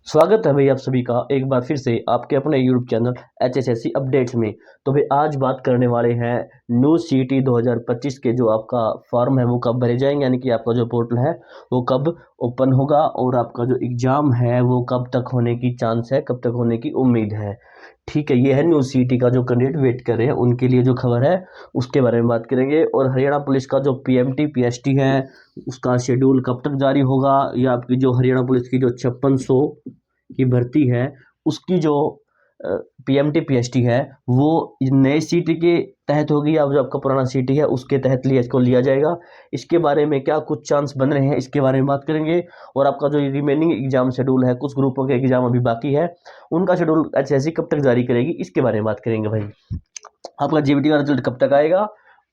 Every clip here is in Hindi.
स्वागत है भाई आप सभी का एक बार फिर से आपके अपने यूट्यूब चैनल HSSC अपडेट्स में। तो भाई आज बात करने वाले हैं न्यू CET 2025 के जो आपका फॉर्म है वो कब भरे जाएंगे, यानी कि आपका जो पोर्टल है वो कब ओपन होगा और आपका जो एग्ज़ाम है वो कब तक होने की चांस है, कब तक होने की उम्मीद है। ठीक है, ये है न्यू CET का जो कैंडिडेट वेट कर रहे हैं उनके लिए जो खबर है उसके बारे में बात करेंगे। और हरियाणा पुलिस का जो PMT PST है उसका शेड्यूल कब तक जारी होगा, या आपकी जो हरियाणा पुलिस की जो 5600 की भर्ती है उसकी जो PMT PST है वो नए CET के तहत होगी, या जो आपका पुराना CET है उसके तहत इसको लिया जाएगा। इसके बारे में क्या कुछ चांस बन रहे हैं इसके बारे में बात करेंगे। और आपका जो रिमेनिंग एग्जाम शेड्यूल है, कुछ ग्रुपों के एग्जाम अभी बाकी है, उनका शेड्यूल HSSC कब तक जारी करेगी इसके बारे में बात करेंगे भाई। आपका GBT का रिजल्ट कब तक आएगा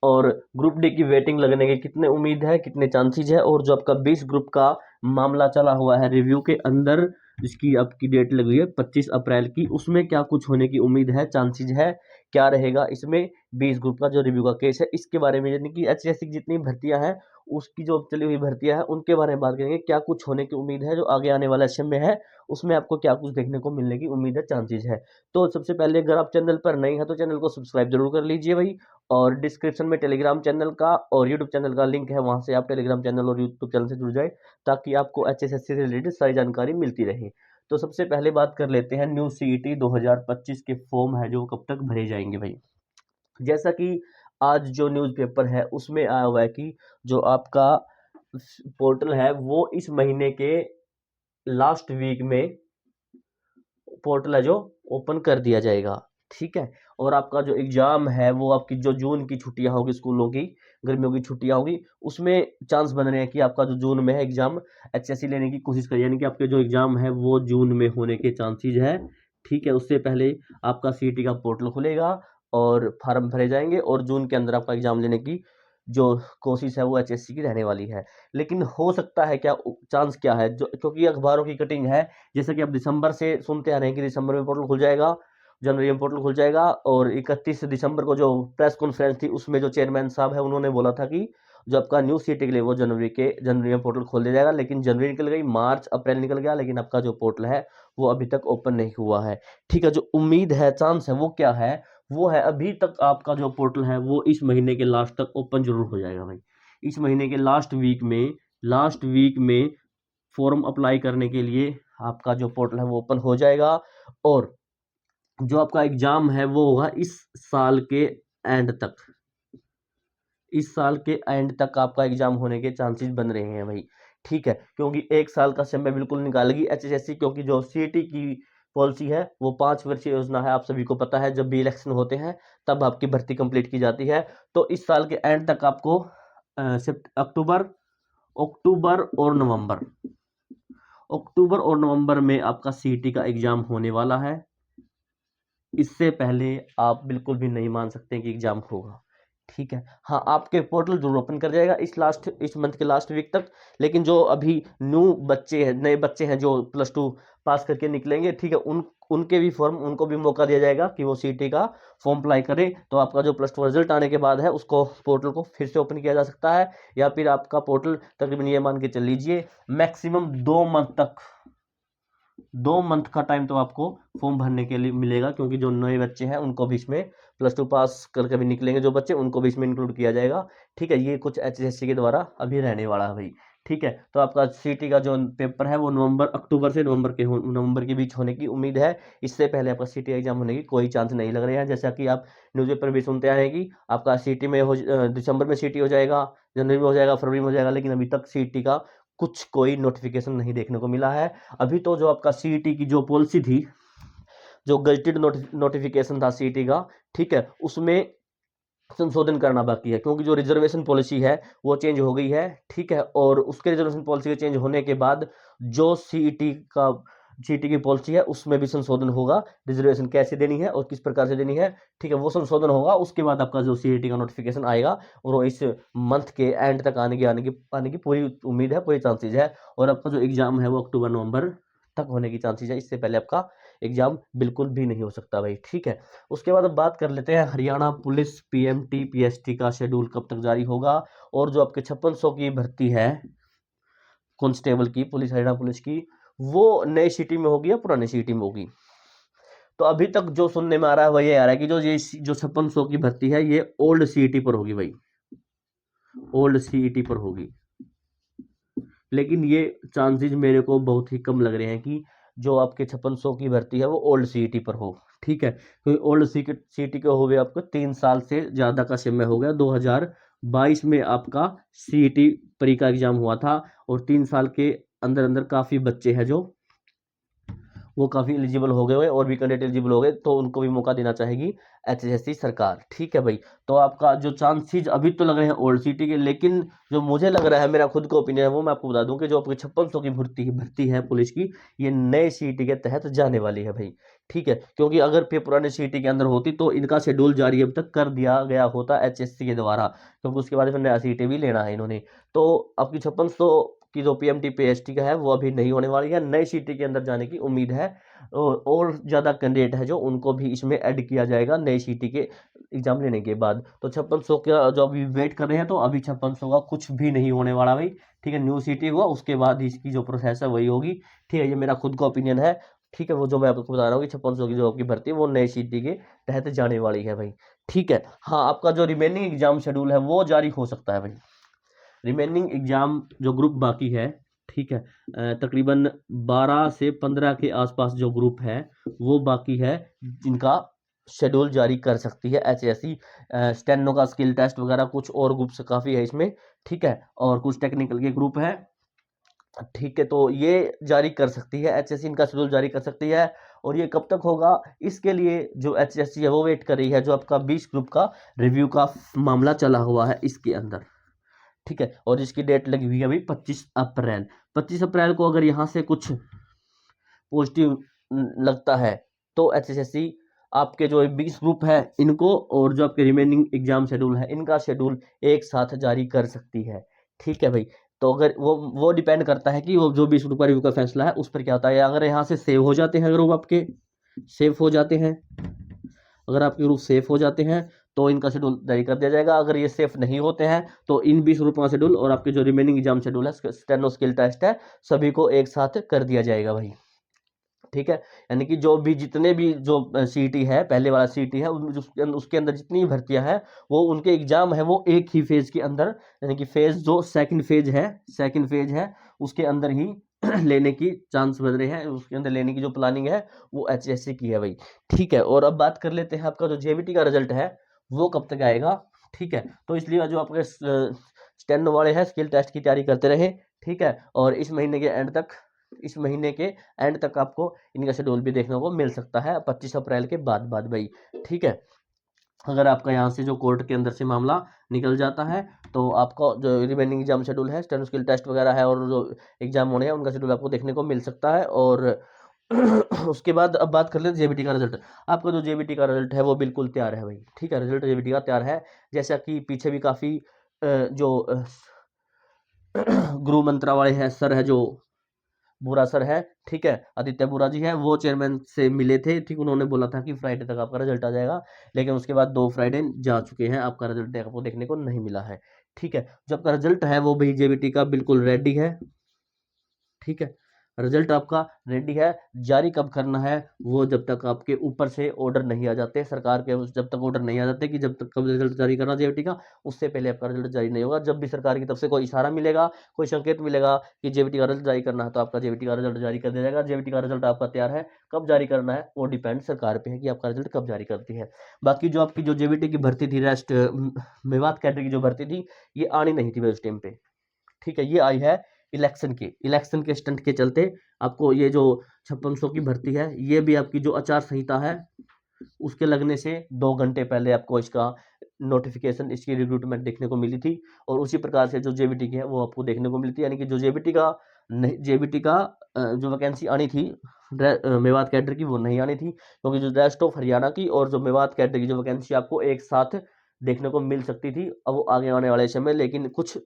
और ग्रुप डी की वेटिंग लगने की कितने उम्मीद है, कितने चांसेस है, और जो आपका 20 ग्रुप का मामला चला हुआ है रिव्यू के अंदर जिसकी आपकी डेट लगी है 25 अप्रैल की, उसमें क्या कुछ होने की उम्मीद है, चांसेस है, क्या रहेगा इसमें 20 ग्रुप का जो रिव्यू का केस है इसके बारे में, यानी कि HSSC की जितनी भर्तियां हैं उसकी जो चली हुई भर्तियां हैं उनके बारे में बात करेंगे। क्या कुछ होने की उम्मीद है जो आगे आने वाला एग्जाम में है उसमें आपको क्या कुछ देखने को मिलने की उम्मीद है, चांसेस है। तो सबसे पहले अगर आप चैनल पर नए हैं तो चैनल को सब्सक्राइब जरूर कर लीजिए भाई। और डिस्क्रिप्शन में टेलीग्राम चैनल का और यूट्यूब चैनल का लिंक है, वहां से आप टेलीग्राम चैनल और यूट्यूब चैनल से जुड़ जाए ताकि आपको HSSC से रिलेटेड सारी जानकारी मिलती रहे। तो सबसे पहले बात कर लेते हैं न्यू CET 2025 के फॉर्म है जो कब तक भरे जाएंगे भाई। जैसा कि आज जो न्यूज़पेपर है उसमें आया हुआ है कि जो आपका पोर्टल है वो इस महीने के लास्ट वीक में पोर्टल है जो ओपन कर दिया जाएगा। ठीक है, और आपका जो एग्जाम है वो आपकी जो जून की छुट्टियां होगी, स्कूलों की गर्मियों की छुट्टियां होगी, उसमें चांस बन रहे हैं कि आपका जो जून में है एग्जाम HSC लेने की कोशिश करिए, यानी कि आपके जो एग्जाम है वो जून में होने के चांसेस है। ठीक है, उससे पहले आपका CET का पोर्टल खुलेगा और फार्म भरे जाएंगे और जून के अंदर आपका एग्जाम लेने की जो कोशिश है वो HSC की रहने वाली है। लेकिन हो सकता है क्या, चांस क्या है, जो क्योंकि अखबारों की कटिंग है, जैसे कि आप दिसंबर से सुनते आ रहे हैं कि दिसंबर में पोर्टल खुल जाएगा, जनवरी में पोर्टल खुल जाएगा, और 31 दिसंबर को जो प्रेस कॉन्फ्रेंस थी उसमें जो चेयरमैन साहब है उन्होंने बोला था कि जो आपका न्यू CET के लिए वो जनवरी में पोर्टल खोल दिया जाएगा। लेकिन जनवरी निकल गई, मार्च अप्रैल निकल गया, लेकिन आपका जो पोर्टल है वो अभी तक ओपन नहीं हुआ है। ठीक है, जो उम्मीद है, चांस है, वो क्या है, वो है अभी तक आपका जो पोर्टल है वो इस महीने के लास्ट तक ओपन जरूर हो जाएगा भाई। इस महीने के लास्ट वीक में फॉर्म अप्लाई करने के लिए आपका जो पोर्टल है वो ओपन हो जाएगा। और जो आपका एग्जाम है वो होगा इस साल के एंड तक आपका एग्जाम होने के चांसेस बन रहे हैं भाई। ठीक है, क्योंकि एक साल का समय बिल्कुल निकालेगी HSSC, क्योंकि जो CET की पॉलिसी है वो 5 वर्षीय योजना है, आप सभी को पता है। जब भी इलेक्शन होते हैं तब आपकी भर्ती कंप्लीट की जाती है। तो इस साल के एंड तक आपको अक्टूबर अक्टूबर और नवंबर अक्टूबर और नवंबर में आपका CET का एग्जाम होने वाला है। इससे पहले आप बिल्कुल भी नहीं मान सकते कि एग्जाम होगा। ठीक है, हाँ, आपके पोर्टल जरूर ओपन कर जाएगा इस मंथ के लास्ट वीक तक। लेकिन जो अभी नए बच्चे हैं जो +2 पास करके निकलेंगे, ठीक है, उनके भी फॉर्म, उनको भी मौका दिया जाएगा कि वो CET का फॉर्म अप्लाई करें। तो आपका जो +2 रिजल्ट आने के बाद है उसको पोर्टल को फिर से ओपन किया जा सकता है, या फिर आपका पोर्टल तकरीबन ये मान के चल लीजिए मैक्सिमम 2 मंथ का टाइम तो आपको फॉर्म भरने के लिए मिलेगा, क्योंकि जो नए बच्चे हैं उनको भी इसमें +2 पास करके भी निकलेंगे जो बच्चे, उनको भी इसमें इंक्लूड किया जाएगा। ठीक है, ये कुछ HSSC के द्वारा अभी रहने वाला है भाई। ठीक है, तो आपका CET का जो पेपर है वो अक्टूबर से नवंबर के बीच होने की उम्मीद है। इससे पहले आपका CET एग्जाम होने की कोई चांस नहीं लग रहे हैं। जैसा कि आप न्यूज़पेपर भी सुनते आ रहे हैं कि आपका CET में दिसंबर में CET हो जाएगा, जनवरी में हो जाएगा, फरवरी में हो जाएगा, लेकिन अभी तक CET का कुछ कोई नोटिफिकेशन नहीं देखने को मिला है। अभी तो जो आपका CET की जो पॉलिसी थी, जो गजटेड नोटिफिकेशन था CET का, ठीक है, उसमें संशोधन करना बाकी है, क्योंकि जो रिजर्वेशन पॉलिसी है वो चेंज हो गई है। ठीक है, और उसके रिजर्वेशन पॉलिसी के चेंज होने के बाद जो CET की पॉलिसी है उसमें भी संशोधन होगा, रिजर्वेशन कैसे देनी है और किस प्रकार से देनी है। ठीक है, वो संशोधन होगा, उसके बाद आपका जो CET का नोटिफिकेशन आएगा और वो इस मंथ के एंड तक आने की पूरी उम्मीद है, पूरी चांसेस है। और आपका जो एग्जाम है वो अक्टूबर नवंबर तक होने की चांसेस है, इससे पहले आपका एग्जाम बिल्कुल भी नहीं हो सकता भाई। ठीक है, उसके बाद अब बात कर लेते हैं हरियाणा पुलिस PMT PST का शेड्यूल कब तक जारी होगा। और जो आपके 5600 की भर्ती है कांस्टेबल की, हरियाणा पुलिस की, वो नई सिटी में होगी या पुरानी सिटी में होगी। तो अभी तक जो सुनने में आ रहा है वही आ रहा है कि जो 5600 की भर्ती है ये ओल्ड सीईटी पर होगी भाई, ओल्ड सीईटी पर होगी। लेकिन ये चांसेस मेरे को बहुत ही कम लग रहे हैं कि जो आपके 5600 की भर्ती है वो ओल्ड सीईटी पर हो। ठीक है, क्योंकि ओल्ड सीईटी के हो गए आपको 3 साल से ज़्यादा का समय हो गया। 2022 में आपका सीईटी प्री का एग्जाम हुआ था और 3 साल के अंदर अंदर काफ़ी बच्चे हैं जो वो काफ़ी एलिजिबल हो गए हुए और भी कैंडिडेट एलिजिबल हो गए, तो उनको भी मौका देना चाहेगी एचएसएससी सरकार। ठीक है भाई, तो आपका जो चांसेस अभी तो लग रहे हैं ओल्ड सिटी के, लेकिन जो मुझे लग रहा है, मेरा खुद का ओपिनियन है वो मैं आपको बता दूं कि जो आपकी 5600 की भर्ती है पुलिस की, ये नए सीटी के तहत जाने वाली है भाई। ठीक है, क्योंकि अगर पुराने सीटी के अंदर होती तो इनका शेड्यूल जारी अब तक कर दिया गया होता एचएससी के द्वारा, क्योंकि उसके बाद फिर नया सीटी भी लेना है इन्होंने। तो आपकी 5600 की जो पीएमटी पीएसटी का है वो अभी नहीं होने वाली है, नई सिटी के अंदर जाने की उम्मीद है। और ज़्यादा कैंडिडेट है जो उनको भी इसमें ऐड किया जाएगा नई सिटी के एग्जाम लेने के बाद। तो 5600 का जो अभी वेट कर रहे हैं, तो अभी 5600 का कुछ भी नहीं होने वाला भाई। ठीक है, न्यू सिटी हुआ उसके बाद इसकी जो प्रोसेस है वही होगी। ठीक है, ये मेरा खुद का ओपिनियन है। ठीक है, वो जो मैं आपको बता रहा हूँ कि 5600 की जो आपकी भर्ती है वो नई सिटी के तहत जाने वाली है भाई। ठीक है, हाँ, आपका जो रिमेनिंग एग्जाम शेड्यूल है वो जारी हो सकता है भाई। रिमेनिंग एग्जाम जो ग्रुप बाकी है, ठीक है, तकरीबन 12 से 15 के आसपास जो ग्रुप है वो बाकी है, जिनका शेड्यूल जारी कर सकती है एचएससी। स्टेनो का स्किल टेस्ट वगैरह कुछ और ग्रुप्स काफ़ी है इसमें। ठीक है, और कुछ टेक्निकल के ग्रुप है। ठीक है, तो ये जारी कर सकती है एचएससी, इनका शेड्यूल जारी कर सकती है। और ये कब तक होगा, इसके लिए जो एचएससी है वो वेट कर रही है। जो आपका 20 ग्रुप का रिव्यू का मामला चला हुआ है इसके अंदर। ठीक है, और इसकी डेट लगी हुई है अभी 25 अप्रैल। 25 अप्रैल को अगर यहाँ से कुछ पॉजिटिव लगता है तो एचएसएससी आपके जो 20 ग्रुप है इनको और जो आपके रिमेनिंग एग्जाम शेड्यूल है इनका शेड्यूल एक साथ जारी कर सकती है। ठीक है भाई, तो अगर वो डिपेंड करता है कि वो जो 20 ग्रुप का रिव्यू का फैसला है उस पर क्या होता है। अगर यहाँ से सेव हो जाते हैं ग्रुप आपके, सेव हो जाते हैं, अगर आपके ग्रुप सेफ हो जाते हैं तो इनका शेड्यूल जारी कर दिया जाएगा। अगर ये सेफ नहीं होते हैं तो इन 20 ग्रुपों का शेड्यूल और आपके जो रिमेनिंग एग्जाम शेड्यूल है, स्टेनो स्किल टेस्ट है, सभी को एक साथ कर दिया जाएगा भाई। ठीक है, यानी कि जो भी जितने भी जो सीटी है, पहले वाला सीटी है, उसके अंदर जितनी भर्तियां हैं वो उनके एग्जाम है वो एक ही फेज के अंदर, यानी कि फेज जो सेकंड फेज है उसके अंदर ही लेने की चांस बन रहे हैं। उसके अंदर लेने की जो प्लानिंग है वो एचएससी की है भाई। ठीक है, और अब बात कर लेते हैं आपका जो जेबीटी का रिजल्ट है वो कब तक आएगा। ठीक है, तो इसलिए जो आपके स्टेनो वाले हैं स्किल टेस्ट की तैयारी करते रहे। ठीक है, और इस महीने के एंड तक आपको इनका शेड्यूल भी देखने को मिल सकता है 25 अप्रैल के बाद बाद भाई। ठीक है, अगर आपका यहाँ से जो कोर्ट के अंदर से मामला निकल जाता है तो आपका जो रिमेनिंग एग्जाम शेड्यूल है, स्टेनो स्किल टेस्ट वगैरह है और जो एग्जाम होने हैं उनका शेड्यूल आपको देखने को मिल सकता है। और उसके बाद अब बात कर लेते हैं जेबीटी का रिजल्ट। आपका जो जेबीटी का रिजल्ट है वो बिल्कुल तैयार है भाई। ठीक है, रिजल्ट जेबीटी का तैयार है। जैसा कि पीछे भी काफ़ी जो गृह मंत्रालय है सर है जो बुरा सर है, ठीक है, आदित्य बुरा जी है, वो चेयरमैन से मिले थे। ठीक, उन्होंने बोला था कि फ्राइडे तक आपका रिजल्ट आ जाएगा, लेकिन उसके बाद 2 फ्राइडे जा चुके हैं, आपका रिजल्ट आपको देखने को नहीं मिला है। ठीक है, जो आपका रिजल्ट है वो भी जेबीटी का बिल्कुल रेडी है। ठीक है, रिजल्ट आपका रेडी है। जारी कब करना है वो जब तक आपके ऊपर से ऑर्डर नहीं आ जाते सरकार के, जब तक ऑर्डर नहीं आ जाते कि जब तक कब रिजल्ट जारी करना जेबीटी का, उससे पहले आपका रिजल्ट जारी नहीं होगा। जब भी सरकार की तरफ से कोई इशारा मिलेगा, कोई संकेत मिलेगा कि जेबीटी का रिजल्ट जारी करना है, तो आपका जेबीटी का रिजल्ट जारी कर दिया जाएगा। जेबीटी का रिजल्ट आपका तैयार है, कब जारी करना है वो डिपेंड सरकार पे है कि आपका रिजल्ट कब जारी करती है। बाकी जो आपकी जो जेबीटी की भर्ती थी, रेस्ट मेवात कैडर की जो भर्ती थी, ये आनी नहीं थी उस टाइम पे। ठीक है, ये आई है इलेक्शन के स्टंट के चलते। आपको ये जो 5600 की भर्ती है ये भी आपकी जो आचार संहिता है उसके लगने से 2 घंटे पहले आपको इसका नोटिफिकेशन, इसकी रिक्रूटमेंट देखने को मिली थी। और उसी प्रकार से जो जेबीटी की है वो आपको देखने को मिलती है, यानी कि जो जेबीटी का जो वैकेंसी आनी थी मेवात कैडर की वो नहीं आनी थी, क्योंकि जो रेस्ट ऑफ हरियाणा की और जो मेवात कैडर की जो वैकेंसी आपको एक साथ देखने को मिल सकती थी, अब वो आगे आने वाले समय, लेकिन कुछ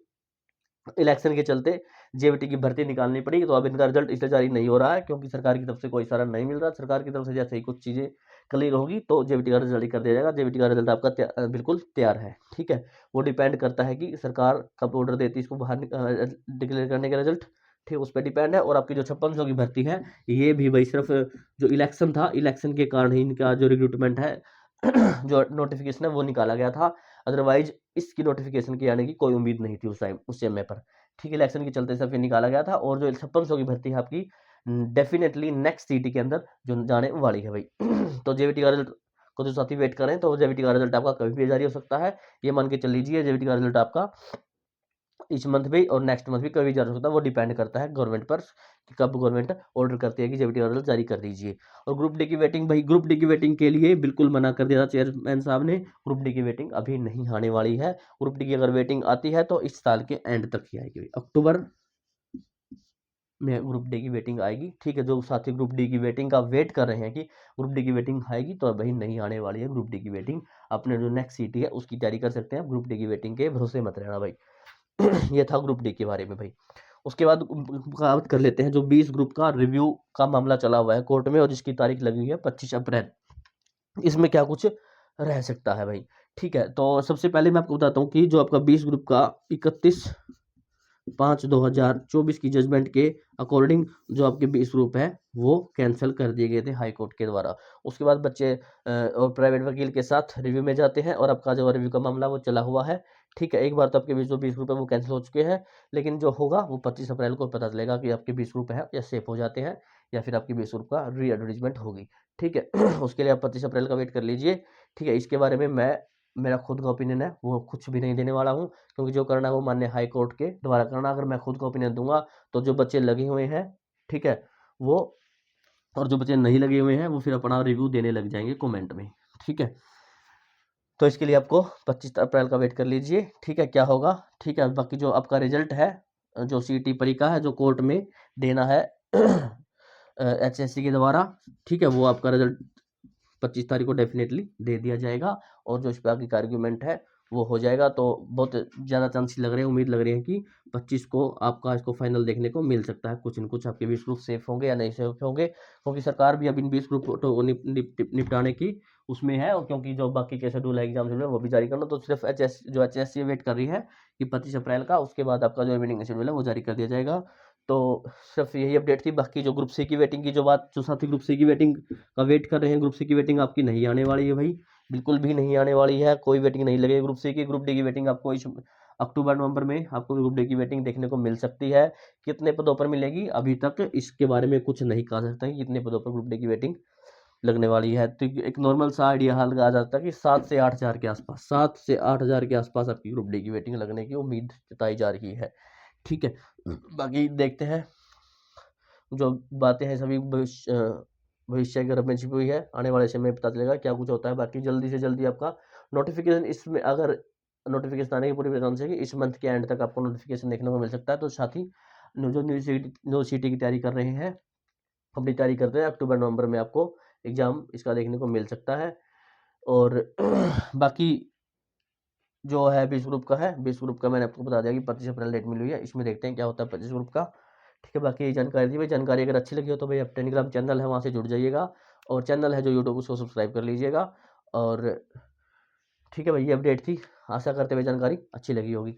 इलेक्शन के चलते जेबीटी की भर्ती निकालनी पड़ी। तो अब इनका रिजल्ट इसलिए जारी नहीं हो रहा है क्योंकि सरकार की तरफ से कोई इशारा नहीं मिल रहा। सरकार की तरफ से जैसे ही कुछ चीज़ें क्लियर होगी तो जेबीटी का रिजल्ट जारी कर दिया जाएगा। जेबीटी का रिजल्ट आपका बिल्कुल तैयार है। ठीक है, वो डिपेंड करता है कि सरकार कब ऑर्डर देती है इसको बाहर डिक्लेयर करने का रिजल्ट। ठीक, उस पर डिपेंड है। और आपकी जो 5600 की भर्ती है, ये भी भाई सिर्फ जो इलेक्शन था, इलेक्शन के कारण ही इनका जो रिक्रूटमेंट है जो नोटिफिकेशन है वो निकाला गया था। अदरवाइज इसकी नोटिफिकेशन के आने की कोई उम्मीद नहीं थी उस टाइम, उस समय पर। ठीक है, इलेक्शन के चलते सिर्फ ये निकाला गया था। और जो 5600 की भर्ती है आपकी डेफिनेटली नेक्स्ट सीटी के अंदर जो जाने वाली है भाई। तो जेवीटी का रिजल्ट को जो साथी वेट करें, तो जेवीटी का रिजल्ट आपका कभी भी जारी हो सकता है। ये मान के चल लीजिए जेवीटी का रिजल्ट आपका इस मंथ भी और नेक्स्ट मंथ भी कभी जारी हो सकता है। वो डिपेंड करता है गवर्नमेंट पर कि कब गवर्नमेंट ऑर्डर करती है कि जेवीटी का रिजल्ट जारी कर दीजिए। और ग्रुप डी की वेटिंग, भाई ग्रुप डी की वेटिंग के लिए बिल्कुल मना कर दिया था चेयरमैन साहब ने। ग्रुप डी की वेटिंग अभी नहीं आने वाली है। ग्रुप डी की अगर वेटिंग आती है तो इस साल के एंड तक ही आएगी, अक्टूबर में ग्रुप डी की वेटिंग आएगी। ठीक है, जो साथी ग्रुप डी की वेटिंग का वेट कर रहे हैं कि ग्रुप डी की वेटिंग आएगी, तो भाई नहीं आने वाली है ग्रुप डी की वेटिंग। अपने जो नेक्स्ट सीटी है उसकी तैयारी कर सकते हैं, ग्रुप डी की वेटिंग के भरोसे मत रहना भाई। ये था ग्रुप डी के बारे में भाई। उसके बाद बात कर लेते हैं जो 20 ग्रुप का रिव्यू का मामला चला हुआ है कोर्ट में, और जिसकी तारीख लगी हुई है 25 अप्रैल। इसमें क्या कुछ रह सकता है भाई। ठीक है, तो सबसे पहले मैं आपको बताता हूँ कि जो आपका 20 ग्रुप का 31/5/2024 की जजमेंट के अकॉर्डिंग जो आपके 20 ग्रुप है वो कैंसिल कर दिए गए थे हाई कोर्ट के द्वारा। उसके बाद बच्चे और प्राइवेट वकील के साथ रिव्यू में जाते हैं, और आपका जो रिव्यू का मामला वो चला हुआ है। ठीक है, एक बार तो आपके जो 20 ग्रुप है वो कैंसिल हो चुके हैं, लेकिन जो होगा वो 25 अप्रैल को पता चलेगा कि आपके 20 ग्रुप है या सेफ हो जाते हैं, या फिर आपकी 20 ग्रुप का री एडवर्टीजमेंट होगी। ठीक है, उसके लिए आप 25 अप्रैल का वेट कर लीजिए। ठीक है, इसके बारे में मेरा खुद का ओपिनियन है वो कुछ भी नहीं देने वाला हूँ, क्योंकि जो करना है वो माननीय हाई कोर्ट के द्वारा करना। अगर मैं खुद का ओपिनियन दूंगा तो जो बच्चे लगे हुए हैं, ठीक है, वो, और जो बच्चे नहीं लगे हुए हैं वो फिर अपना रिव्यू देने लग जाएंगे कमेंट में। ठीक है, तो इसके लिए आपको 25 अप्रैल का वेट कर लीजिए। ठीक है, क्या होगा। ठीक है, बाकी जो आपका रिजल्ट है जो सीईटी परीक्षा है जो कोर्ट में देना है एचएससी के द्वारा, ठीक है, वो आपका रिजल्ट 25 तारीख को डेफिनेटली दे दिया जाएगा। और जो इस पर आगे आर्ग्यूमेंट है वो हो जाएगा। तो बहुत ज़्यादा चांसेस लग रहे हैं, उम्मीद लग रही है कि 25 को आपका इसको फाइनल देखने को मिल सकता है। कुछ न कुछ आपके 20 ग्रुप सेफ होंगे या नहीं सेफ होंगे, क्योंकि सरकार भी अब इन 20 ग्रुप को निपटाने की उसमें है। और क्योंकि जो बाकी के शेड्यूल है एग्जाम शेड्यूल है वो भी जारी करना, तो सिर्फ एचएससी वेट कर रही है कि 25 अप्रैल का, उसके बाद आपका जो रिमेनिंग शेड्यूल है वो जारी कर दिया जाएगा। तो सिर्फ यही अपडेट थी। बाकी जो ग्रुप सी की वेटिंग की जो बात, जो साथी ग्रुप सी की वेटिंग का वेट कर रहे हैं, ग्रुप सी की वेटिंग आपकी नहीं आने वाली है भाई, बिल्कुल भी नहीं आने वाली है। कोई वेटिंग नहीं लगेगी ग्रुप सी की। ग्रुप डी की वेटिंग आपको इस अक्टूबर नवंबर में आपको ग्रुप डी की वेटिंग देखने को मिल सकती है। कितने पदों पर मिलेगी अभी तक इसके बारे में कुछ नहीं कहा सकता कि कितने पदों पर ग्रुप डी की वेटिंग लगने वाली है। तो एक नॉर्मल सा आइडिया हाल आ जाता है कि 7 से 8 हज़ार के आसपास, 7 से 8 हज़ार के आसपास आपकी ग्रुप डी की वेटिंग लगने की उम्मीद जताई जा रही है। ठीक है, बाकी देखते हैं जो बातें हैं सभी भविष्य के रब में छिपी हुई है। आने वाले समय में पता चलेगा क्या कुछ होता है। बाकी जल्दी से जल्दी आपका नोटिफिकेशन, इसमें अगर नोटिफिकेशन आने की पूरी चांस है कि इस मंथ के एंड तक आपको नोटिफिकेशन देखने को मिल सकता है। तो साथ ही जो न्यू सीटी की तैयारी कर रहे हैं, अपनी तैयारी करते हैं, अक्टूबर नवंबर में आपको एग्जाम इसका देखने को मिल सकता है। और बाकी जो है 20 ग्रुप का है, 20 ग्रुप का मैंने आपको बता दिया कि 25 अप्रैल डेट मिली हुई है। इसमें देखते हैं क्या होता है 25 ग्रुप का। ठीक है, बाकी ये जानकारी थी भाई। जानकारी अगर अच्छी लगी हो तो भाई आप टेलीग्राम चैनल है वहाँ से जुड़ जाइएगा, और चैनल है जो यूट्यूब उसको सब्सक्राइब कर लीजिएगा। और ठीक है भाई, ये अपडेट थी। आशा करते हुए जानकारी अच्छी लगी होगी।